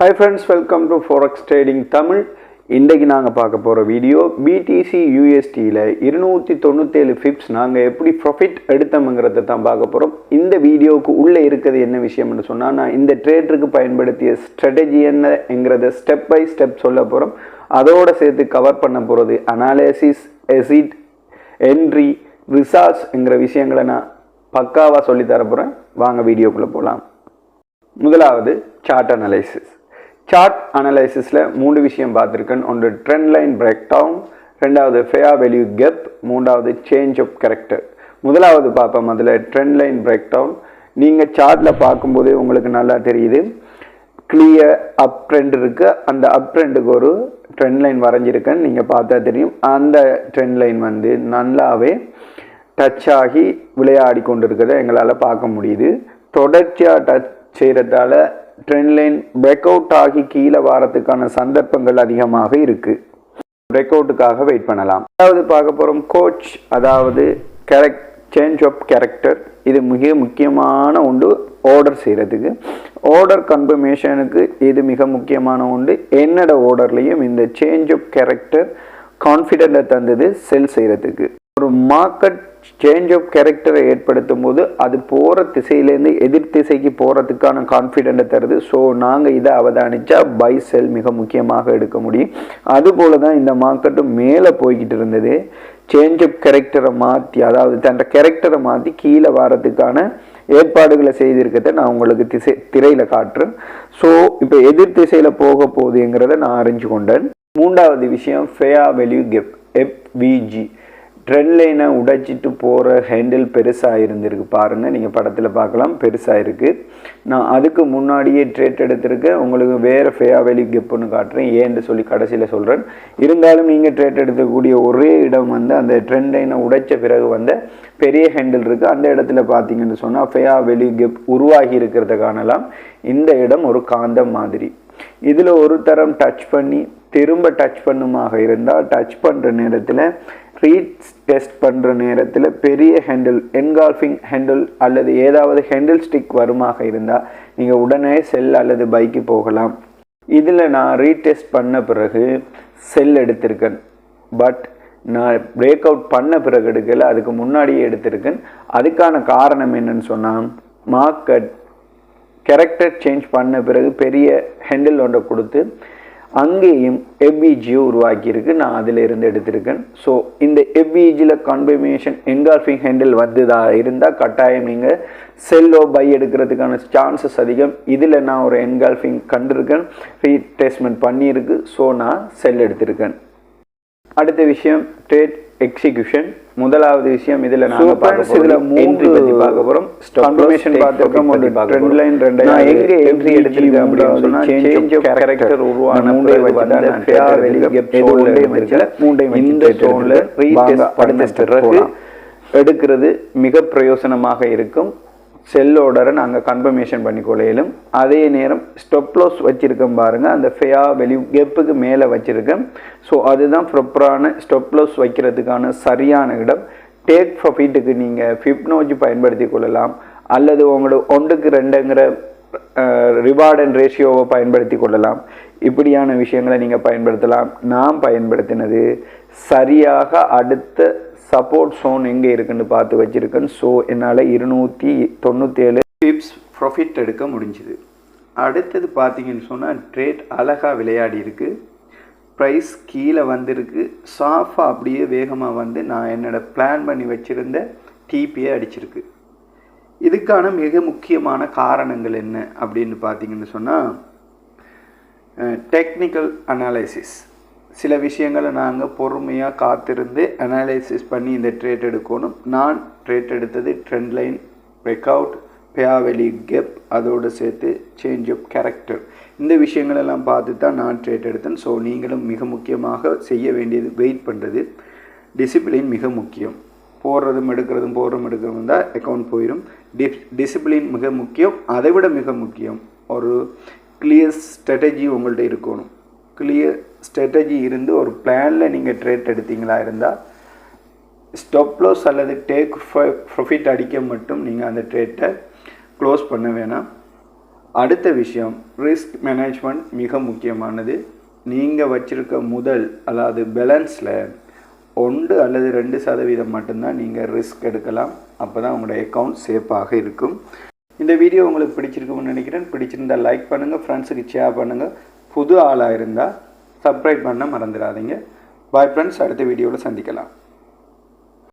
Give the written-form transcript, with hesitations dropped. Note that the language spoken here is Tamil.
Hi friends, welcome to Forex Trading Tamil. இன்றைக்கு நாங்கள் பார்க்க போகிற வீடியோ BTC USDயில் 297 பிப்ஸ் நாங்கள் எப்படி ப்ராஃபிட் எடுத்தோம்ங்கிறத தான் பார்க்க போகிறோம். இந்த வீடியோவுக்கு உள்ளே இருக்கிறது என்ன விஷயம்னு சொன்னால், நான் இந்த ட்ரேடருக்கு பயன்படுத்திய ஸ்ட்ராட்டஜி என்னங்கிறத ஸ்டெப் பை ஸ்டெப் சொல்ல போகிறோம். அதோடு சேர்த்து கவர் பண்ண போகிறது அனாலிசிஸ், எசிட், என்ட்ரி, ரிசார்ட்ஸ்ங்கிற விஷயங்களை நான் பக்காவாக சொல்லித்தர போகிறேன். வாங்க வீடியோக்குள்ளே போகலாம். முதலாவது சார்ட் அனலைசிஸ். சார்ட் அனலைசிஸில் 3 விஷயம் பார்த்துருக்கேன். ஒன்று ட்ரெண்ட் லைன் பிரேக் டவுன், ரெண்டாவது ஃபேர் வேல்யூ கேப், மூன்றாவது சேஞ்ச் ஆஃப் கேரக்டர். முதலாவது பார்ப்போம். அதில் ட்ரெண்ட் லைன் பிரேக் டவுன். நீங்கள் சார்ட்டில் பார்க்கும்போதே உங்களுக்கு நல்லா தெரியுது, கிளியர் அப் ட்ரெண்ட் இருக்குது. அந்த அப் ட்ரெண்டுக்கு ஒரு ட்ரெண்ட் லைன் வரைஞ்சிருக்கேன்னு நீங்கள் பார்த்தா தெரியும். அந்த ட்ரெண்ட் லைன் நல்லாவே டச் ஆகி விளையாடி கொண்டு இருக்கிறத எங்களால் பார்க்க முடியுது. தொடர்ச்சியாக டச் செய்கிறதால ட்ரெண்ட் லைன் பிரேக் அவுட் ஆகி கீழே வாரத்துக்கான சந்தர்ப்பங்கள் அதிகமாக இருக்குது. பிரேக் அவுட்டுக்காக வெயிட் பண்ணலாம். அதாவது பார்க்க போகிறோம் கோச், அதாவது சேஞ்ச் ஆஃப் கேரக்டர். இது மிக முக்கியமான ஒன்று ஆர்டர் செய்கிறதுக்கு. ஆர்டர் கன்ஃபர்மேஷனுக்கு இது மிக முக்கியமான ஒன்று. என்னோட ஆர்டர்லேயும் இந்த சேஞ்ச் ஆஃப் கேரக்டர் கான்ஃபிடென்ட்டை தந்தது செல் செய்கிறதுக்கு. ஒரு மார்க்கெட் சேஞ்ச் ஆஃப் கேரக்டரை ஏற்படுத்தும் போது அது போகிற திசையிலேருந்து எதிர் திசைக்கு போகிறதுக்கான கான்ஃபிடென்ட்டை தருது. ஸோ நாங்கள் இதை அவதானித்தா பை செல் மிக முக்கியமாக எடுக்க முடியும். அதுபோல தான் இந்த மார்க்கெட்டும் மேலே போய்கிட்டு இருந்தது. சேஞ்ச் ஆஃப் கேரக்டரை மாற்றி, அதாவது தன் கேரக்டரை மாற்றி கீழே வரதுக்கான ஏற்பாடுகளை செய்திருக்கிறத நான் உங்களுக்கு திரையில் காட்டுறேன். ஸோ இப்போ எதிர் திசையில் போக போகுதுங்கிறத நான் அறிஞ்சு கொண்டேன். மூன்றாவது விஷயம் fair value gap, FVG. Trend லைனை உடைச்சிட்டு போகிற ஹேண்டில் பெருசாக இருந்திருக்கு பாருங்கள். நீங்கள் படத்தில் பார்க்கலாம், பெருசாக இருக்குது. நான் அதுக்கு முன்னாடியே ட்ரேட் எடுத்திருக்கேன். உங்களுக்கு வேறு ஃபேர் வேல்யூ கேப்னு காட்டுறேன், ஏன்னு சொல்லி கடைசியில் சொல்கிறேன். இருந்தாலும் நீங்கள் ட்ரேட் எடுக்கக்கூடிய ஒரே இடம் அந்த ட்ரெண்ட் லைனை உடைச்ச பிறகு பெரிய ஹேண்டில் இருக்குது. அந்த இடத்துல பார்த்தீங்கன்னு சொன்னால் ஃபேர் வேல்யூ கேப் உருவாகி இருக்கிறத காணலாம். இந்த இடம் ஒரு காந்தம் மாதிரி. இதில் ஒரு தரம் டச் பண்ணி திரும்ப டச் பண்ணுமாக இருந்தால், டச் பண்ணுற நேரத்தில் ரீடெஸ்ட் பண்ணுற நேரத்தில் பெரிய ஹேண்டில், என்கால்ஃபிங் ஹேண்டில் அல்லது ஏதாவது ஹேண்டில் ஸ்டிக் வருமாக இருந்தால் நீங்கள் உடனே செல் அல்லது பைக்கு போகலாம். இதில் நான் ரீடெஸ்ட் பண்ண பிறகு செல் எடுத்திருக்கேன். பட் நான் பிரேக் அவுட் பண்ண பிறகு எடுக்கலை, அதுக்கு முன்னாடியே எடுத்திருக்கேன். அதுக்கான காரணம் என்னன்னு சொன்னால், மார்க்கெட் கேரக்டர் சேஞ்ச் பண்ண பிறகு பெரிய ஹேண்டில் ஒன்றை கொடுத்து அங்கேயும் FVG உருவாக்கியிருக்கு. நான் அதில் இருந்து எடுத்திருக்கேன். ஸோ இந்த FVGயில் கன்ஃபர்மேஷன் என்கால்ஃபிங் ஹேண்டில் இருந்தால் கட்டாயம் நீங்கள் செல்லோ பை எடுக்கிறதுக்கான சான்சஸ் அதிகம். இதில் நான் ஒரு என்கால்ஃபிங் கண்டிருக்கேன், ரீடெஸ்ட்மெண்ட் பண்ணியிருக்கு. ஸோ நான் செல் எடுத்திருக்கேன். அடுத்த விஷயம் ட்ரேட் எக்ஸிக்யூஷன். முதலாவது விஷயம் இதில் நாங்கள் பார்க்க இதில் 3 பற்றி பார்க்க போகிறோம். கன்ஃபர்மேஷன் பார்த்துருக்கோம், ஒரு ட்ரெண்ட் லைன், நான் எங்கே என்ட்ரி எடுத்திருக்கேன் அப்படின்னு சொன்னால் சேஞ்ச் ஆஃப் கேரக்டர் உருவான ஃபேர் வேல்யூ கேப் இந்த ஜோனில் ரீடெஸ்ட் எடுக்கிறது மிக பிரயோசனமாக இருக்கும். செல் ஆர்டரை நாங்கள் கன்ஃபர்மேஷன் பண்ணிக்கொள்ளையிலும். அதே நேரம் ஸ்டாப் லாஸ் வச்சுருக்கோம் பாருங்கள், அந்த ஃபேர் வேல்யூ கேப்புக்கு மேலே வச்சுருக்கேன். ஸோ அதுதான் ப்ராப்பரான ஸ்டாப் லாஸ் வைக்கிறதுக்கான சரியான இடம். டேக் ப்ராஃபிட்டுக்கு நீங்கள் ஃபிப்னோஜி பயன்படுத்தி கொள்ளலாம், அல்லது உங்களோட 1:2ங்கிற ரிவார்ட் அண்ட் ரேஷியோவை பயன்படுத்தி கொள்ளலாம். இப்படியான விஷயங்களை நீங்கள் பயன்படுத்தலாம். நான் பயன்படுத்தினது சரியாக அடுத்த சப்போர்ட் சோன் எங்கே இருக்குன்னு பார்த்து வச்சுருக்கேன். ஸோ என்னால் 297 பிப்ஸ் ப்ராஃபிட் எடுக்க முடிஞ்சுது. அடுத்தது பார்த்தீங்கன்னு சொன்னால் ட்ரேட் அழகாக விளையாடி இருக்குது. ப்ரைஸ் கீழே வந்திருக்கு. சாஃபாக அப்படியே வேகமாக நான் என்னோடய பிளான் பண்ணி வச்சுருந்த டிபியை அடிச்சிருக்கு. இதுக்கான மிக முக்கியமான காரணங்கள் என்ன அப்படின்னு பார்த்தீங்கன்னு சொன்னால், டெக்னிக்கல் அனாலிசிஸ். சில விஷயங்களை நாங்கள் பொறுமையாக காத்திருந்து அனாலிசிஸ் பண்ணி இந்த ட்ரேட் எடுக்கணும். நான் ட்ரேட் எடுத்தது trend line break out, fair value gap, அதோடு சேர்த்து சேஞ்ச் ஆஃப் கேரக்டர். இந்த விஷயங்களெல்லாம் பார்த்து தான் நான் ட்ரேட் எடுத்தேன். ஸோ நீங்களும் மிக முக்கியமாக செய்ய வேண்டியது வெயிட் பண்ணுறது. டிசிப்ளின் மிக முக்கியம். போடுறதும் எடுக்கிறதும் தான் அக்கௌண்ட் போயிடும். டிசிப்ளின் மிக முக்கியம். அதை விட மிக முக்கியம் ஒரு கிளியர் ஸ்ட்ராட்டஜி உங்கள்கிட்ட இருக்கணும். கிளியர் ஸ்ட்ராட்டஜி இருந்து ஒரு பிளானில் நீங்கள் ட்ரேட் எடுத்தீங்களா இருந்தால் ஸ்டாப் லாஸ் அல்லது டேக் ப்ராஃபிட் அடிக்க மட்டும் நீங்கள் அந்த ட்ரேட்டை க்ளோஸ் பண்ண வேணாம். அடுத்த விஷயம், ரிஸ்க் மேனேஜ்மெண்ட் மிக முக்கியமானது. நீங்கள் வச்சுருக்க முதல் அதாவது பேலன்ஸில் 1 அல்லது 2% மட்டும்தான் நீங்கள் ரிஸ்க் எடுக்கலாம். அப்போ தான் உங்களோட அக்கௌண்ட் சேஃபாக இருக்கும். இந்த வீடியோ உங்களுக்கு பிடிச்சிருக்கும்னு நினைக்கிறேன். பிடிச்சிருந்தால் லைக் பண்ணுங்கள், ஃப்ரெண்ட்ஸுக்கு ஷேர் பண்ணுங்கள். புது ஆளாக இருந்தால் சப்ஸ்கிரைப் பண்ண மறந்துடாதீங்க. பாய் ஃப்ரெண்ட்ஸ், அடுத்த வீடியோவில் சந்திக்கலாம்.